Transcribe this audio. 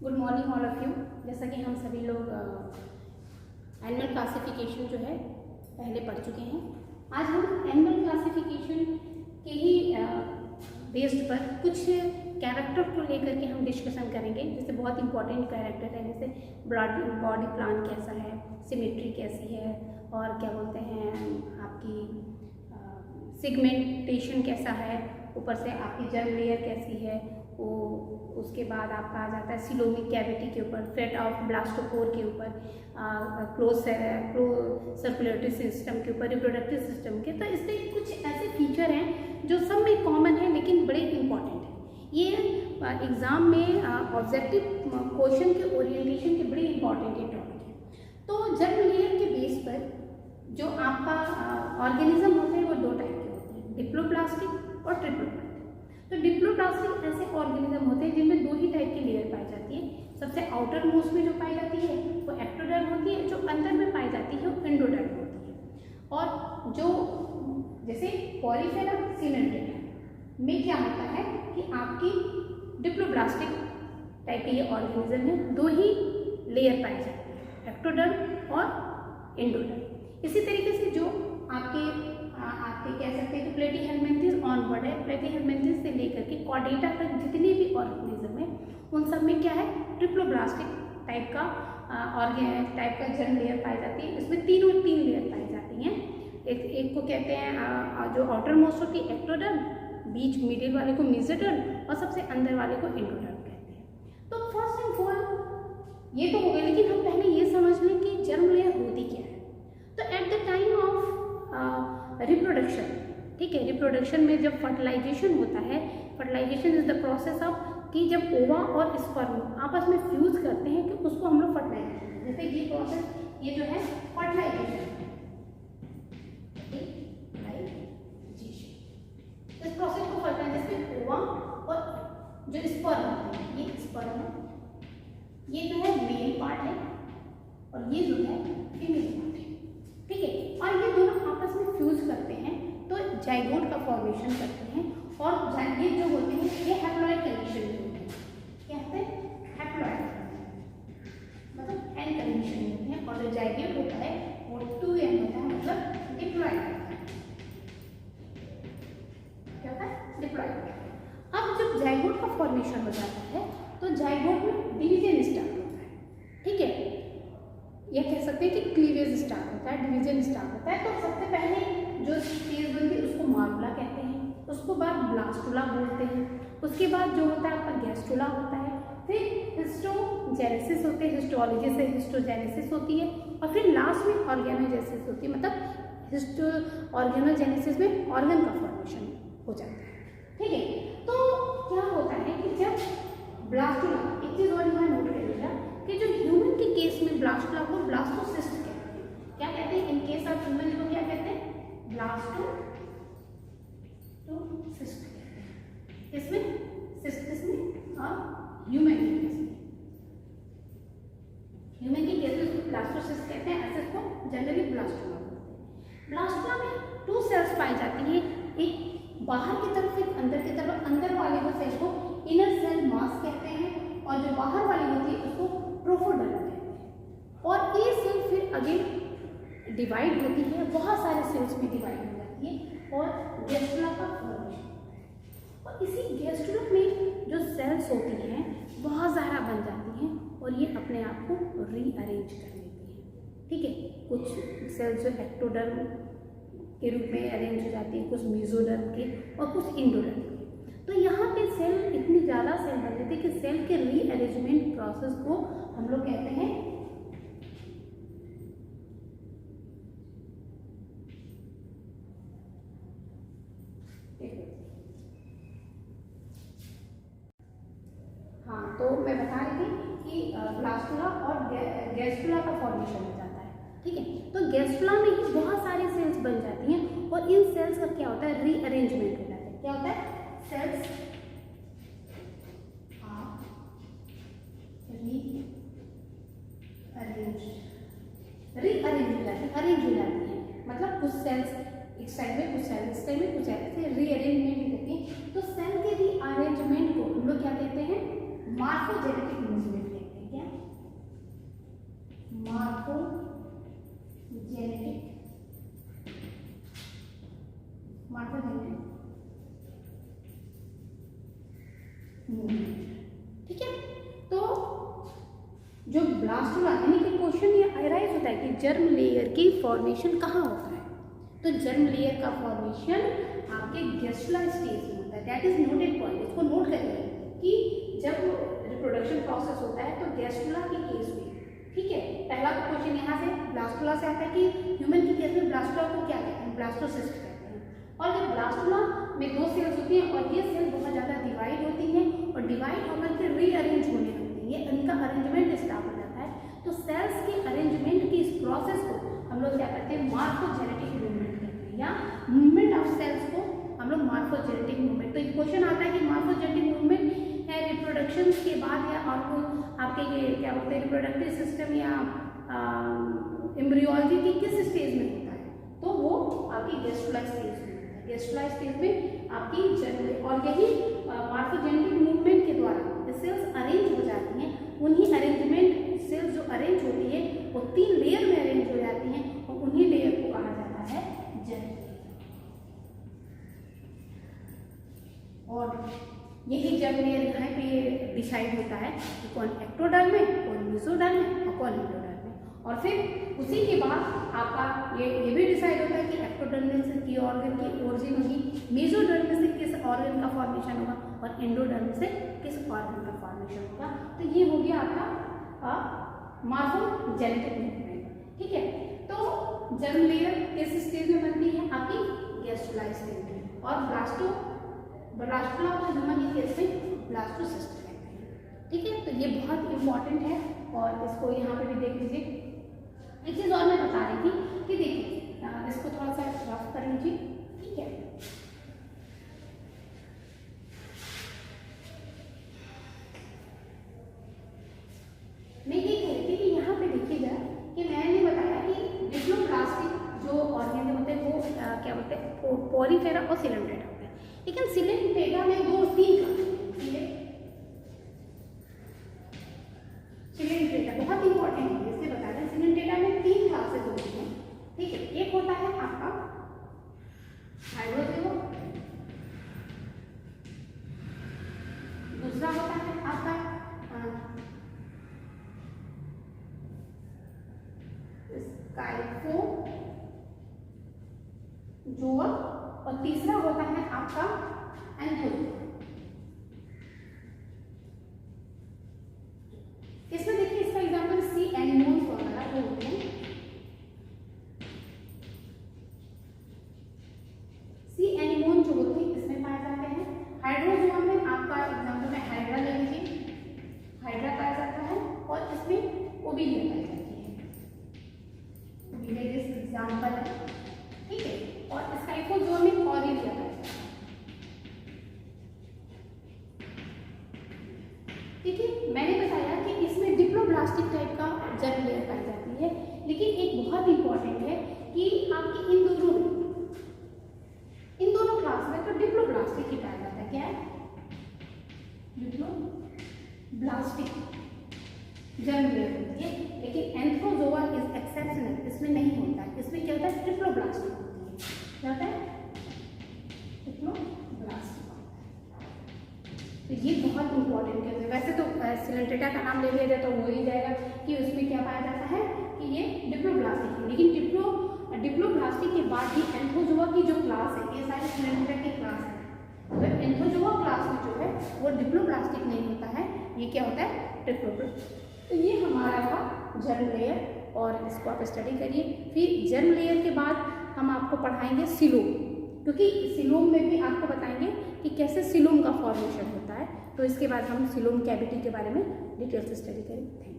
Good morning all of you. जैसा कि हम सभी लोग एनिमल क्लासिफिकेशन जो है पहले पढ़ चुके हैं। आज हम एनिमल क्लासिफिकेशन के ही बेस्ड पर कुछ कैरेक्टर को लेकर के हम डिस्कशन करेंगे। जैसे बहुत इंपॉर्टेंट कैरेक्टर है, जैसे बॉडी प्लान कैसा है, सिमेट्री कैसी है, और क्या बोलते हैं आपकी सिगमेंटेशन कैसा है, ऊपर से आपकी जर्म लेयर कैसी है, वो उसके बाद आपका आ जाता है सिलोमिक कैविटी के ऊपर, फेट ऑफ ब्लास्टोपोर के ऊपर, क्लोज सर्कुलेटरी सिस्टम के ऊपर, रिप्रोडक्टिव सिस्टम के। तो इससे कुछ ऐसे फीचर हैं जो सब में कॉमन है लेकिन बड़े इंपॉर्टेंट हैं। ये एग्ज़ाम में ऑब्जेक्टिव क्वेश्चन के ओरिएंटेशन के बड़े इंपॉर्टेंट टॉपिक है। तो जर्म लेयर के बेस पर जो आपका ऑर्गेनिज्म होते हैं वो दो टाइप के होते हैं, डिप्लोप्लास्टिक और ट्रिप्लोप्लास्टिक। तो डिप्लोप्लास्टिक ऐसे ऑर्गेनिज्म होते हैं जिनमें दो ही टाइप की लेयर पाई जाती है। सबसे आउटर मोस्ट में जो पाई जाती है वो एक्टोडर्म होती है, जो अंदर में पाई जाती है वो एंडोडर्म होती है। और जो जैसे पॉलीफेरा सिमेंटेरियम में क्या होता है कि आपकी डिप्लोप्लास्टिक टाइप के ये ऑर्गेनिज्म है, दो ही लेयर पाई जाती है, एक्टोडर्म और एंडोडर्म। इसी तरीके से जो आपके कह सकते हैं कि प्लेटीहेलमिन्थेस ऑनवर्ड है, प्लेटीहेलमिन्थेस से लेकर के कॉर्डेटा तक जितने भी ऑर्गेनिज्म है उन सब में क्या है, ट्रिप्लोप्लास्टिक टाइप का जर्म लेयर पाई जाती है। इसमें तीन लेयर पाई जाती हैं। एक को कहते हैं जो आउटर मोस्ट होती है एक्टोडर्म, बीच मिडिल वाले को मेसोडर्म और सबसे अंदर वाले को एंडोडर्म कहते हैं। तो फर्स्ट एंड फॉरमोस्ट ये तो हो गया, लेकिन हम पहले ये समझ लें कि जर्म लेयर होती क्या है। तो at the time of reproduction, ठीक है, रिप्रोडक्शन में जब फर्टिलाइजेशन होता है, fertilisation is the process of कि जब ओवा और स्पर्म आपस में फ्यूज करते हैं कि उसको हम लोग फर्टिलाइजेशन कहते हैं। जैसे ये प्रोसेस, ये जो है फर्टिलाइजेशन, इस प्रोसेस को फर्टिलाइजेशन में ओवा और जो स्पर्म है, ये स्पर्म है, ये जो है मेल पार्ट है और ये जो है फीमेल पार्ट है, ठीक है। और ये दोनों आपस में फ्यूज करते हैं तो जाइगोट का फॉर्मेशन करते हैं। और ये जो होते हैं ये हैप्लॉइड कंडीशन में होते हैं। क्या होते हैं? हैप्लॉइड, मतलब एन कंडीशन में होते हैं। और जो जाइगोट होता है वो 2n होता है, मतलब डिप्लॉइड होता है। क्या होता है? डिप्लॉइड होता है। अब जब जाइगोट का फॉर्मेशन हो जाता है तो जाइगोट में डिवीजन स्टार्ट होता है, ठीक है। यह कह सकते हैं कि क्लीवेज स्टार्ट होता है, डिवीजन स्टार्ट होता है। तो सबसे पहले जो स्टेज बनती है उसको मार्बुला कहते हैं, उसको बाद ब्लास्टुला बोलते हैं, उसके बाद जो होता है आपका गैस्ट्रुला होता है, फिर हिस्टोजेनेसिस होते हैं, हिस्टोलॉजी से हिस्टोजेनेसिस होती है, और फिर लास्ट में ऑर्गेनोजेनेसिस होती है। मतलब ऑर्गेनोजेनेसिस में ऑर्गन का फॉर्मेशन हो जाता है, ठीक है। तो क्या होता है कि जब ब्लास्टुला, एक चीज और यहाँ नोट करिएगा कि जो ह्यूमन के केस में ब्लास्टुला को ब्लास्टोसिस्ट कहते हैं। क्या कहते हैं? इन केस ऑफ ह्यूमन को क्या कहते हैं? ब्लास्टोसिस्ट कहते हैं। इसमें सिस्ट किसमें? और ह्यूमन के केस में, ह्यूमन के केस में इसको ब्लास्टोसिस्ट कहते हैं। ऐसे इसको जनरली ब्लास्टुला बोलते हैं। ब्लास्टुला में 2 सेल्स पाई जाती है, एक बाहर की तरफ, एक अंदर की तरफ। अंदर वाले को सेल को इनर सेल मास कहते हैं और जो बाहर वाली होती है उसको प्रोफोडर्म कहते हैं। और ये सेल फिर अगेन डिवाइड होती है, बहुत सारे सेल्स में डिवाइड हो जाती है और गैस्ट्रुला का फॉर्मेशन होता है। और इसी गैस्ट्रुला में जो सेल्स होती हैं बहुत ज़्यादा बन जाती हैं और ये अपने आप को रीअरेंज कर लेती हैं, ठीक है। कुछ सेल्स जो एक्टोडर्म के रूप में अरेंज हो जाती है, कुछ मेसोडर्म के और कुछ एंडोडर्म के। तो यहाँ पे सेल इतनी ज़्यादा सेल बन जाती है कि सेल के रीअरेंजमेंट प्रोसेस को हम लोग कहते हैं हाँ, तो मैं बता रही थी कि ब्लास्टुला और गैस्ट्रुला का फॉर्मेशन हो जाता है, ठीक है। तो गैस्ट्रुला में ही बहुत सारी सेल्स बन जाती हैं और इन सेल्स का क्या होता है? रीअरेंजमेंट हो जाता है। क्या होता है? सेल्स अरेंज हो जाती है। मतलब कुछ सेल्स एक साइड में, कुछ सेल्स इस साइड में, कुछ ऐसे रीअरेंजमेंट होती है। तो सेल के रीअरेंजमेंट को हम लोग क्या कहते हैं? मार्फोजेनेटिक मूवमेंट। मूवमेंट। ठीक है, तो जो ब्लास्टुला यानी कि क्वेश्चन ये अराइज होता है कि जर्म लेयर की फॉर्मेशन कहाँ होता है, तो जर्म लेयर का फॉर्मेशन आपके गेस्टुला स्टेज में होता है। दैट इज नोटेड पॉइंट, इसको नोट करिए कि जब रिप्रोडक्शन प्रोसेस होता है तो गेस्टुला के केस में, ठीक है, पहला क्वेश्चन यहाँ से ब्लास्टुला से आता है कि ह्यूमन के केस में ब्लास्टुला को क्या कहते हैं, ब्लास्टोसिस्ट कहते हैं। और जब ब्लास्टुला में 2 सेल्स होती हैं और ये सेल बहुत ज़्यादा डिवाइड होती हैं और डिवाइड होकर के रीअरेंज होने लगती है, ये इनका अरेंजमेंट स्टार्ट हो जाता है। तो सेल्स के अरेंजमेंट की इस प्रोसेस को हम लोग क्या करते हैं, मार्फोजेनेटिक मूवमेंट कहते हैं, या मूवमेंट ऑफ सेल्स को हम लोग मार्फोजेनेटिक मूवमेंट। तो एक क्वेश्चन आता है कि मार्फोजेनेटिक मूवमेंट है रिप्रोडक्शन के बाद या आपके ये क्या बोलते हैं रिप्रोडक्टिव सिस्टम या एम्ब्रियोलॉजी की किस स्टेज में होता है, तो वो आपकी गेस्टुला स्टेज में होता है। गेस्टुला स्टेज में आपकी जर्म, और यही मार्फोजेनेटिक मूवमेंट के द्वारा सेल्स अरेंज हो जाती हैं। उन्हीं अरेंजमेंट सेल्स जो अरेंज होती है वो 3 लेयर में अरेंज हो जाती हैं और उन्हीं लेयर को कहा जाता है जर्म। और यही जर्म लेयर यहाँ पे डिसाइड होता है कि कौन एक्टोडर्म है, कौन मेसोडर्म है और कौन एंडोडर्म है। और फिर उसी के बाद आपका ये भी डिसाइड होता है कि एक्टोडर्म से की ऑर्गन की ओरिजिन होगी, मेसोडर्म से किस ऑर्गन का फॉर्मेशन होगा और एंडोडर्म से किस ऑर्गन का फॉर्मेशन होगा। तो ये हो गया आपका मार्फोजेनेटिक मूवमेंट। ठीक है, तो जर्म लेयर किस स्टेज में बनती है, आपकी गेस्टुला स्टेज में, और ब्लास्टुला को ह्यूमन के केस में ब्लास्टोसिस्ट कहते हैं। ठीक है, तो ये बहुत इंपॉर्टेंट है और इसको यहाँ पे भी देख लीजिए। एक चीज़ और मैं बता रही थी कि देखिए इसको थोड़ा सा रफ कर लीजिए। ठीक है, मैं ये कह रही थी कि यहाँ पे देखिएगा कि मैंने बताया कि डिप्लोब्लास्टिक जो ऑर्गेन होते हैं वो क्या बोलते हैं, पॉलीफेरा और सिलेंड्रेटा होते हैं। लेकिन सिलेंड्रेटा में 2-3 सिलेंड्रेटा बहुत इंपॉर्टेंट है, इससे बता दें सिलेंड्रेटा में 3 क्लासेस होती हैं। ठीक है, एक होता है आपका हाइड्रोजिगो, दूसरा होता है आपका स्काइफो जोआ, और तीसरा होता है आपका एंथोजोआ। इसमें देखिए इसका एग्जांपल सी एनिमोन्स वगैरह वो होते हैं। सी एनिमोन जो होते हैं इसमें पाए जाते हैं। हाइड्रोजोआ में आपका एग्जांपल में हाइड्रा ले लीजिए, हाइड्रा पाया जाता है, और इसमें ओबिलिया पाई जाती है, ओबिलिया जिस एग्जांपल है। ठीक है, और स्काइफोजोआ में कॉरिलिया पाया जाता है। ठीक है, मैंने बताया कि इसमें डिप्लोब्लास्टिक टाइप का जर्म लेयर पाई जाती है, लेकिन एक बहुत इंपॉर्टेंट है कि आपकी इन दोनों क्लास में तो डिप्लोब्लास्टिक ही पाया जाता है। क्या है, डिप्लोब्लास्टिक जर्म लेयर होती है, लेकिन एंथ्रोजोआ इज एक्सेप्शनल, इसमें नहीं होता है। इसमें क्या होता है, ट्रिप्लोब्लास्टिक होती है। क्या होता है, ट्रिप्लोब्लास्टिक। तो ये बहुत इंपॉर्टेंट है। वैसे तो सिलेंड्रेटा का नाम ले लिया जाए तो हो ही जाएगा कि उसमें क्या पाया जाता है कि ये डिप्लोब्लास्टिक है, लेकिन डिप्लोब्लास्टिक के बाद ही एंथोजोआ की जो क्लास है, ये सारे सिलेंड्रेटा की क्लास है, तो एंथोजोआ क्लास में जो है वो डिप्लोब्लास्टिक नहीं होता है, ये क्या होता है, ट्रिप्लोब्लास्टिक। तो ये हमारा था जर्म लेयर, और इसको आप स्टडी करिए। फिर जर्म लेयर के बाद हम आपको पढ़ाएंगे सिलोम, क्योंकि सिलोम में भी आपको बताएंगे कि कैसे सिलोम का फॉर्मेशन होता है। तो इसके बाद हम सिलोम कैविटी के बारे में डिटेल से स्टडी करेंगे। Thank you.